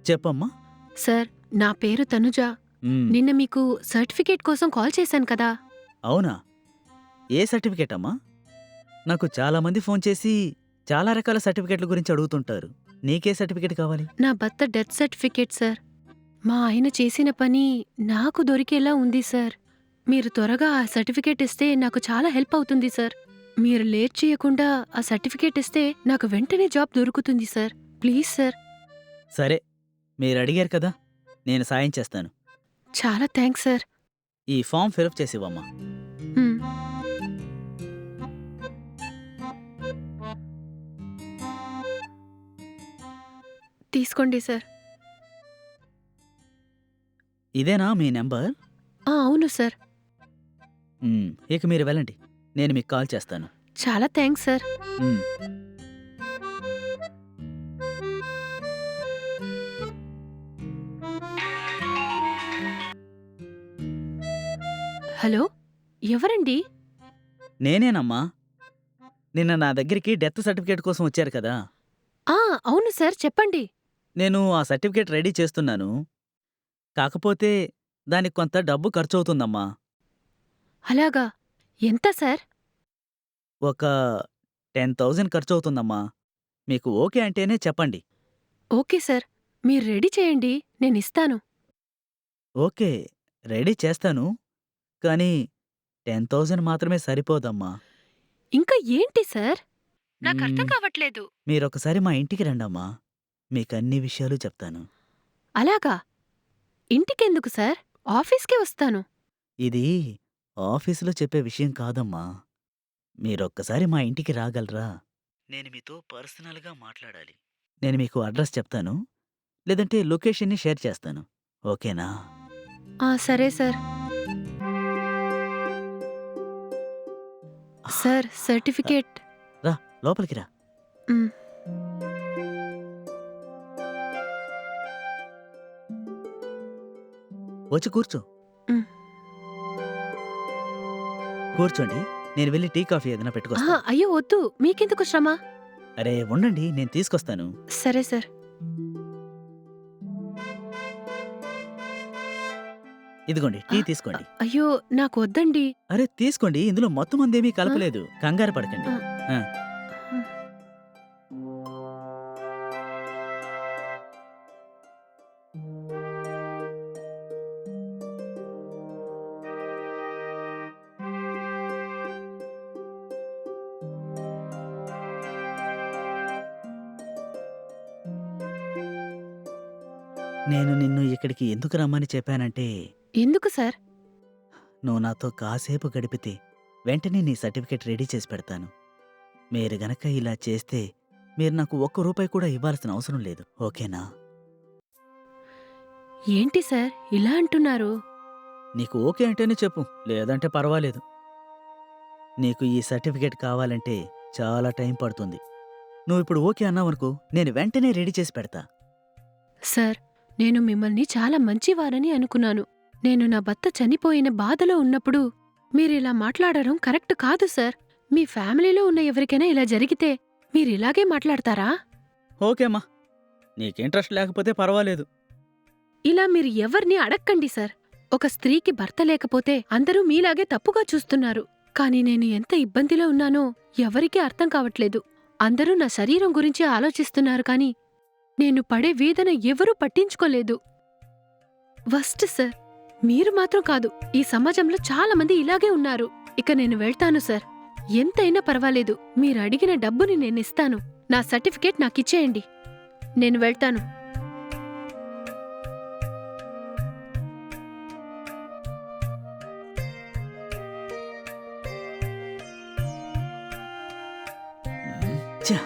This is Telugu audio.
చెప్పమ్మా. సార్, నా పేరు తనుజ. మ్, నిన్న మీకు సర్టిఫికేట్ కోసం కాల్ చేశాను కదా. అవునా? ఏ సర్టిఫికేట్ అమ్మా? నాకు చాలామంది ఫోన్ చేసి చాలా రకాల సర్టిఫికేట్ల గురించి అడుగుతుంటారు. నీకే సర్టిఫికేట్ కావాలి? నా భర్త డెత్ సర్టిఫికేట్ సార్. మా ఆయన చేసిన పని నాకు దొరికేలా ఉంది సార్. మీరు త్వరగా ఆ సర్టిఫికేట్ ఇస్తే నాకు చాలా హెల్ప్ అవుతుంది సార్. మీరు లేట్ చేయకుండా ఆ సర్టిఫికేట్ ఇస్తే నాకు వెంటనే జాబ్ దొరుకుతుంది సార్. Please sir. సరే, మీరు అడిగారు కదా, నేను సాయం చేస్తాను. చాలా థ్యాంక్స్ సార్. ఈ ఫామ్ ఫిలప్ చేసివ్వమ్మా. హ్మ్. తీసుకోండి సార్. ఇదేనా మీ నెంబర్? అవును సార్. ఇక మీరు వెళ్ళండి, నేను మీకు కాల్ చేస్తాను. చాలా థ్యాంక్స్ సార్. మ్, హలో, ఎవరండి? నేనేనమ్మా. నిన్న నా దగ్గరికి డెత్ సర్టిఫికేట్ కోసం వచ్చారు కదా. ఆ, అవును సార్, చెప్పండి. నేను ఆ సర్టిఫికేట్ రెడీ చేస్తున్నాను. కాకపోతే దానికి కొంత డబ్బు ఖర్చవుతుందమ్మా. అలాగా? ఎంత సార్? ఒక 10,000 ఖర్చవుతుందమ్మా. మీకు ఓకే అంటేనే చెప్పండి. ఓకే సార్, మీరు రెడీ చేయండి, నేనిస్తాను. ఓకే, రెడీ చేస్తాను. కానీ 10,000 మాత్రమే సరిపోదమ్మా. ఇంకా ఏంటి సార్? నాకర్థం మ్మ్, కావట్లేదు. మీరొకసారి మా ఇంటికి రండమ్మా. మీకన్ని విషయాలు చెప్తాను. అలాగా? ఇంటికెందుకు సార్? ఆఫీస్కే వస్తాను. ఇది ఆఫీసులో చెప్పే విషయం కాదమ్మా. మీరొక్కసారి మా ఇంటికి రాగలరా? నేను మీతో పర్సనల్గా మాట్లాడాలి. నేను మీకు అడ్రస్ చెప్తాను, లేదంటే లొకేషన్ని షేర్ చేస్తాను. ఓకేనా? సరే సార్. Sir, certificate. రా, లోపలికి రా. మ్, వచ్చి కూర్చో. మ్. కూర్చోండి, నేను వెళ్ళి టీ కాఫీ ఏదైనా పెట్టుకొస్తాను. అయ్యో వద్దు, మీకెందుకు శ్రమ? అరే ఉండండి, నేను తీసుకొస్తాను. సరే సార్. ఇదిగోండి, టీ తీసుకోండి. అయ్యో, నాకు వద్దండి. అరే తీసుకోండి, ఇందులో మొత్తం మందేమీ కలపలేదు. కంగారు పడకండి. ఆ. ఆ, నేను నిన్ను ఇక్కడికి ఎందుకు రమ్మని చెప్పానంటే, ఎందుకు సార్? నువ్వు నాతో కాసేపు గడిపితే వెంటనే నీ సర్టిఫికేట్ రెడీ చేసి పెడతాను. మీరు గనక ఇలా చేస్తే మీరు నాకు ఒక్క రూపాయి కూడా ఇవ్వాల్సిన అవసరం లేదు. ఓకేనా? ఏంటి సార్ ఇలా అంటున్నారు? నీకు ఓకే అంటేనే చెప్పు, లేదంటే పర్వాలేదు. నీకు ఈ సర్టిఫికేట్ కావాలంటే చాలా టైం పడుతుంది. నువ్వు ఇప్పుడు ఓకే అన్నావనుకో, నేను వెంటనే రెడీ చేసి పెడతా. సార్, నేను మిమ్మల్ని చాలా మంచివారని అనుకున్నాను. నేను నా భర్త చనిపోయిన బాధలో ఉన్నప్పుడు మీరిలా మాట్లాడడం కరెక్ట్ కాదు సార్. మీ ఫ్యామిలీలో ఉన్న ఎవరికైనా ఇలా జరిగితే మీరిలాగే మాట్లాడతారా? ఓకేమ్మా, నీకు ఇంట్రెస్ట్ లేకపోతే పర్వాలేదు. ఇలా మీరు ఎవర్ని అడక్కండి సార్. ఒక స్త్రీకి భర్త లేకపోతే అందరూ మీలాగే తప్పుగా చూస్తున్నారు. కాని నేను ఎంత ఇబ్బందిలో ఉన్నానో ఎవరికీ అర్థం కావట్లేదు. అందరూ నా శరీరం గురించి ఆలోచిస్తున్నారు కాని నేను పడే వేదన ఎవరూ పట్టించుకోలేదు. Worst sir. మీరు మాత్రం కాదు, ఈ సమాజంలో చాలా మంది ఇలాగే ఉన్నారు. ఇక నేను వెళ్తాను సార్. ఎంతైనా పర్వాలేదు, మీరు అడిగిన డబ్బుని నేనిస్తాను. నా సర్టిఫికేట్ నాకిచ్చేయండి. నేను వెళ్తాను. ఛ!